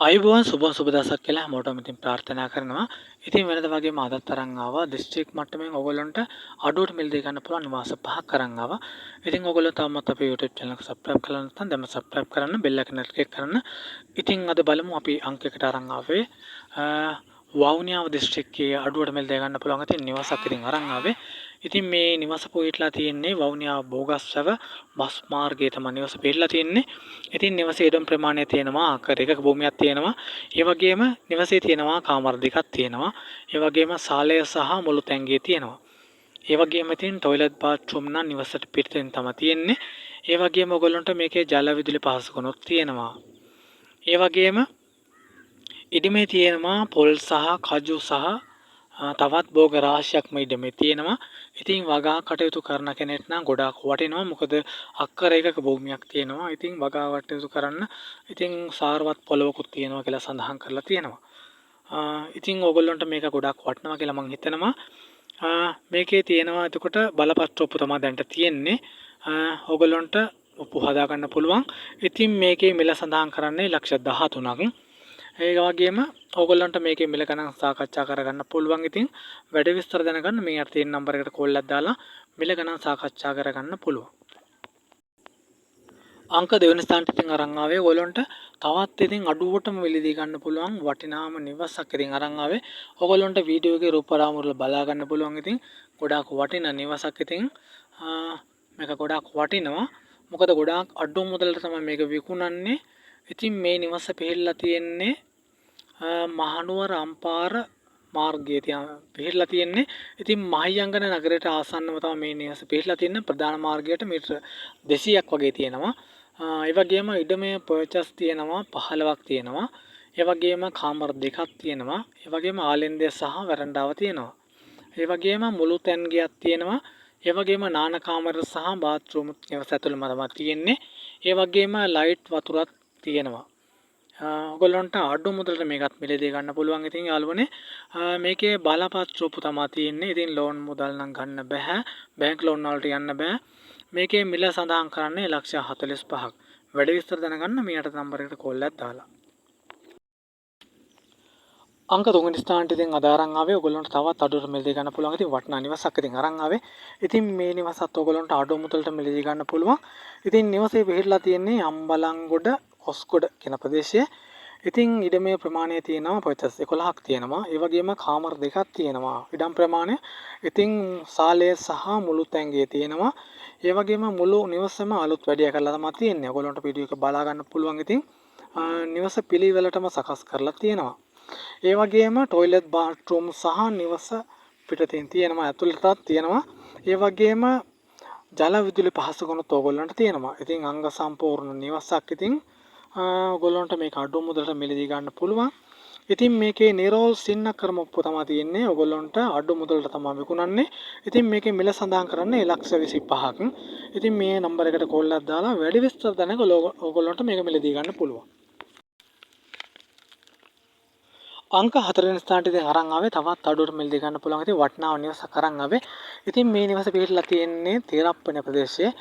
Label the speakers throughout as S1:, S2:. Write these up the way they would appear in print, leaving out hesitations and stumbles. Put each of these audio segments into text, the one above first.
S1: ආයුබෝවන් සුබ දවසක් කියලා හැමෝටම ඉතින් ප්‍රාර්ථනා කරනවා. ඉතින් වෙනද වගේම අදත් තරම් ආවා දිස්ත්‍රික් මට්ටමින් ඔයගොල්ලන්ට අඩුවට මිලදී ගන්න පුළුවන් නිවාස පහක් අරන් ආවා. ඉතින් ඔයගොල්ලෝ තාමත් අපේ YouTube channel එක subscribe කරලා නැත්නම් දැන්ම subscribe කරන්න bell icon එක click කරන්න. ඉතින් අද බලමු අපි අංකයකට අරන් ආවේ වවුනියාව දිස්ත්‍රික්කයේ අඩුවට මිලදී ගන්න පුළුවන් ඉතින් නිවාසක් ඉතින් අරන් ආවේ. ඉතින් මේ නිවාස පොයිట్లా තියෙන්නේ වවුනියාව බෝගස්සව බස් මාර්ගයේ තමයි නිවාස පිළිලා තියෙන්නේ. ඉතින් නිවාසයේ ඉඩම් ප්‍රමාණය තියෙනවා ආකාර එකක භූමියක් තියෙනවා. ඒ වගේම නිවාසයේ තියෙනවා කාමර දෙකක් තියෙනවා. ඒ වගේම සාලය සහ මුළු තැන්ගිය තියෙනවා. ඒ වගේම ඉතින් টয়ලට් බාත්රූම් නම් නිවාසයට පිටින් තමයි තියෙන්නේ. ඒ වගේම ඔයගොල්ලන්ට මේකේ ජල විදුලි පහසුකම්ක් තියෙනවා. ඒ වගේම ඉඩමේ තියෙනවා පොල් සහ කජු සහ තවත් භෝග රාශියක්ම ඉඩමේ තියෙනවා. ඉතින් වගා කටයුතු කරන කෙනෙක් නම් ගොඩාක් වටිනවා. මොකද අක්කර එකක භූමියක් තියෙනවා. ඉතින් වගා කටයුතු කරන්න ඉතින් සාරවත් පොළවකුත් තියෙනවා කියලා සඳහන් කරලා තියෙනවා. ඉතින් ඕගොල්ලන්ට මේක ගොඩාක් වටිනවා කියලා මම හිතනවා. මේකේ තියෙනවා එතකොට බලපත්‍ර ඔප්පු තමයි දැන්ට තියෙන්නේ. ඕගොල්ලන්ට ඔප්පු හදා ගන්න පුළුවන්. ඉතින් මේකේ මිල සඳහන් කරන්නේ ලක්ෂ 13ක්. ඒ වගේම ඕගොල්ලන්ට මේකේ මිල ගණන් සාකච්ඡා කරගන්න පුළුවන්. ඉතින් වැඩි විස්තර දැනගන්න මේ අර තියෙන නම්බර එකට කෝල් එකක් දාලා මිල ගණන් සාකච්ඡා කරගන්න පුළුවන්. අංක දෙවෙනි ස්ථානට ඉතින් අරන් ආවේ ඕගොල්ලන්ට තවත් ඉතින් අඩුවටම මිලදී ගන්න පුළුවන් වටිනාම නිවසක් ඉතින් අරන් ආවේ. ඕගොල්ලන්ට වීඩියෝ එකේ රූපරාමුවල බලා ගන්න පුළුවන්. ඉතින් ගොඩාක් වටිනා නිවසක් ඉතින් මේක ගොඩාක් වටිනවා. මොකද ගොඩාක් අඩු මුදලට තමයි මේක විකුණන්නේ. ඉතින් මේ නිවස පිළිලා තියෙන්නේ මහනුවර අම්පාර මාර්ගයේ පිළිලා තියෙන්නේ. ඉතින් මහියංගන නගරයට ආසන්නව තමයි මේ නිවස පිළිලා තියෙන ප්‍රධාන මාර්ගයට මීටර 200ක් වගේ තියෙනවා. ඒ වගේම ඉඩමේ පර්චස් තියෙනවා 15ක් තියෙනවා. ඒ වගේම කාමර දෙකක් තියෙනවා. ඒ වගේම ආලෙන්දය සහ වරණ්ඩාව තියෙනවා. ඒ වගේම මුළු තැන් ගියක් තියෙනවා. ඒ වගේම නාන කාමර සහ බාත්රූම් නිවස ඇතුළේම තමයි තියෙන්නේ. ඒ වගේම ලයිට් වතුරක් තියෙනවා. ඔයගොල්ලන්ට අඩු මුදලට මේකත් මිලදී ගන්න පුළුවන්. ඉතින් යාළුවනේ මේකේ බලපත්‍ර ඔප්පු තමයි තියෙන්නේ. ඉතින් ලෝන් මුදල් නම් ගන්න බෑ. බැංක් ලෝන් වලට යන්න බෑ. මේකේ මිල සඳහන් කරන්නේ ලක්ෂ 45ක්. වැඩි විස්තර දැනගන්න මේ යට නම්බර එකට කෝල් එකක් දාලා. අංක 3 වෙනි ස්ථානට ඉතින් අද අරන් ආවේ ඔයගොල්ලන්ට තවත් අඩුවට මිලදී ගන්න පුළුවන්. ඉතින් වටිනා නිවසක් ඉතින් අරන් ආවේ. ඉතින් මේ නිවසත් ඔයගොල්ලන්ට අඩු මුදලට මිලදී ගන්න පුළුවන්. ඉතින් නිවසේ පිහිටලා තියෙන්නේ අම්බලන්ගොඩ කොස්ගොඩ කියන ප්‍රදේශයේ. ඉතින් ඉඩමේ ප්‍රමාණය තියෙනවා පර්චස් 11ක් තියෙනවා. ඒ වගේම කාමර දෙකක් තියෙනවා. ඉඩම් ප්‍රමාණය ඉතින් සාලය සහ මුළු තැන්ගේ තියෙනවා. ඒ වගේම මුළු නිවසම අලුත් වැඩිය කරලා තමයි තියෙන්නේ. ඔයගොල්ලන්ට වීඩියෝ එක බලා ගන්න පුළුවන්. ඉතින් නිවස පිළිවෙලටම සකස් කරලා තියෙනවා. ඒ වගේම টয়ලට් බාත්රූම් සහ නිවස පිටතින් තියෙනවා ඇතුළටත් තියෙනවා. ඒ වගේම ජල විදුලි පහසුකම්ත් ඕගොල්ලන්ට තියෙනවා. ඉතින් අංග සම්පූර්ණ නිවසක් ඉතින් ඕගොල්ලන්ට මේක අඩු මුදලට මිලදී ගන්න පුළුවන්. ඉතින් මේකේ නිරෝල් සින්න ක්‍රම ඔප්පු තමයි තියෙන්නේ. ඕගොල්ලන්ට අඩු මුදලට තමයි විකුණන්නේ. ඉතින් මේකේ මිල සඳහන් කරන්නේ ලක්ෂ 25ක්. ඉතින් මේ නම්බර එකට කෝල් එකක් දාලා වැඩි විස්තර දැනගලා ඕගොල්ලන්ට මේක මිලදී ගන්න පුළුවන්. අංක 4 වෙනි ස්ථානට ඉතින් අරන් ආවේ තවත් අඩුවට මිලදී ගන්න පුළුවන්. ඉතින් වටිනා නිවසක් අරන් ආවේ. ඉතින් මේ නිවස පිහිටලා තියෙන්නේ තිරප්පනේ ප්‍රදේශයේ.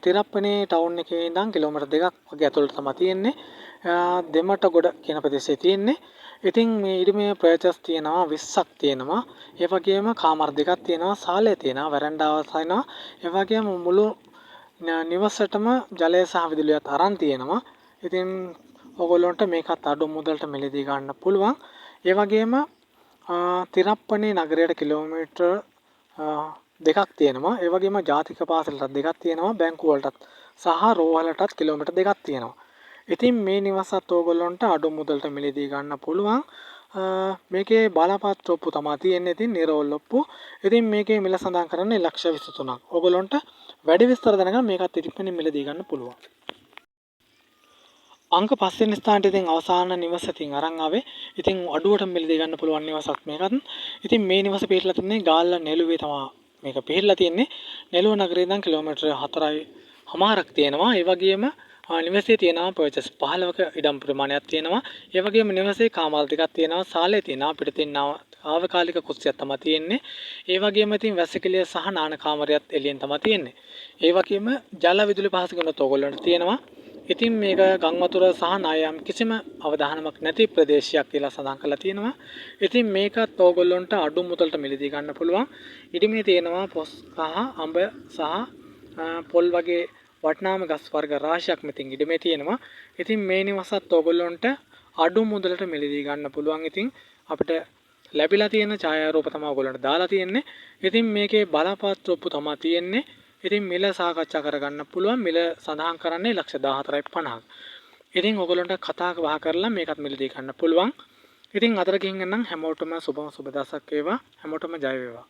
S1: තිරප්පනේ ටවුන් එකේ ඉඳන් කිලෝමීටර් 2ක් වගේ ඇතුළට තමයි තියෙන්නේ. දෙමටගොඩ කියන ප්‍රදේශයේ තියෙන්නේ. ඉතින් මේ ඉඩමේ ප්‍රයචස් තියෙනවා 20ක් තියෙනවා. ඒ වගේම කාමර දෙකක් තියෙනවා, සාලය තියෙනවා, වරණ්ඩාවක් තියෙනවා. ඒ වගේම මුළු නිවසටම ජලය සහ විදුලියත් අරන් තියෙනවා. ඉතින් ඔයගොල්ලන්ට මේකත් අඩු මුදලට මිලදී ගන්න පුළුවන්. ඒ වගේම තිරප්පනේ නගරයට කිලෝමීටර් දෙකක් තියෙනවා. ඒ වගේම ජාතික පාසලට දෙකක් තියෙනවා. බැංකුව වලටත් සහ රෝහලටත් කිලෝමීටර් දෙකක් තියෙනවා. ඉතින් මේ නිවසත් ඕගොල්ලන්ට අඩු මුදලට මිලදී ගන්න පුළුවන්. මේකේ බලපත්‍ර ඔප්පු තමයි තියෙන්නේ. ඉතින් නිරෝල් ඔප්පු. ඉතින් මේකේ මිල සඳහන් කරන්නේ ලක්ෂ 23ක්. ඕගොල්ලන්ට වැඩි විස්තර දැනගන්න මේකත් ඉතින් මිලදී ගන්න පුළුවන්. අංක 5 වෙනි ස්ථානට ඉතින් අවසාන නිවස ඉතින් අරන් ආවේ. ඉතින් අඩුවට මිලදී ගන්න පුළුවන් නිවසක් මේකත්. ඉතින් මේ නිවස පිළිලා තින්නේ ගාල්ල නෙළුවේ තමයි මේක පිළිලා තින්නේ. නෙළුව නගරේ ඉඳන් කිලෝමීටර් 4.5ක් තියෙනවා. ඒ වගේම නිවසේ තියෙනවා පර්චස් 15ක ඉඩම් ප්‍රමාණයක් තියෙනවා. ඒ වගේම නිවසේ කාමර දෙකක් තියෙනවා, සාලය තියෙනවා, පිටතින් ආවකාලික කුස්සියක් තමයි තියෙන්නේ. ඒ වගේම ඉතින් වැසිකිළිය සහ නාන කාමරයත් එළියෙන් තමයි තියෙන්නේ. ඒ වගේම ජල විදුලි පහසුකම්ත් ඕගොල්ලන්ට තියෙනවා. ඉතින් මේක ගම් වතුර සහ නායම් කිසිම අවදානමක් නැති ප්‍රදේශයක් කියලා සඳහන් කරලා තියෙනවා. ඉතින් මේකත් ඕගොල්ලන්ට අඩු මුදලට මිලදී ගන්න පුළුවන්. ඉදිමේ තියෙනවා පොස් සහ අඹ සහ පොල් වගේ වටිනාම ගස් වර්ග රාශියක් මෙතින් ඉදිමේ තියෙනවා. ඉතින් මේ නිවසත් ඕගොල්ලන්ට අඩු මුදලට මිලදී ගන්න පුළුවන්. ඉතින් අපිට ලැබිලා තියෙන ඡායාරූප තමයි ඔයගොල්ලන්ට දාලා තියෙන්නේ. ඉතින් මේකේ බලපත්‍ර ඔප්පු තමයි තියෙන්නේ. ඉතින් මිල සාකච්ඡා කරගන්න පුළුවන්. මිල සඳහන් කරන්නේ 14.50ක්. ඉතින් ඔයගොල්ලන්ට කතා බහ කරලා මේකත් මිලදී ගන්න පුළුවන්. ඉතින් අතර ගිහින් නම් හැමෝටම සුබ දවසක් වේවා. හැමෝටම ජය වේවා.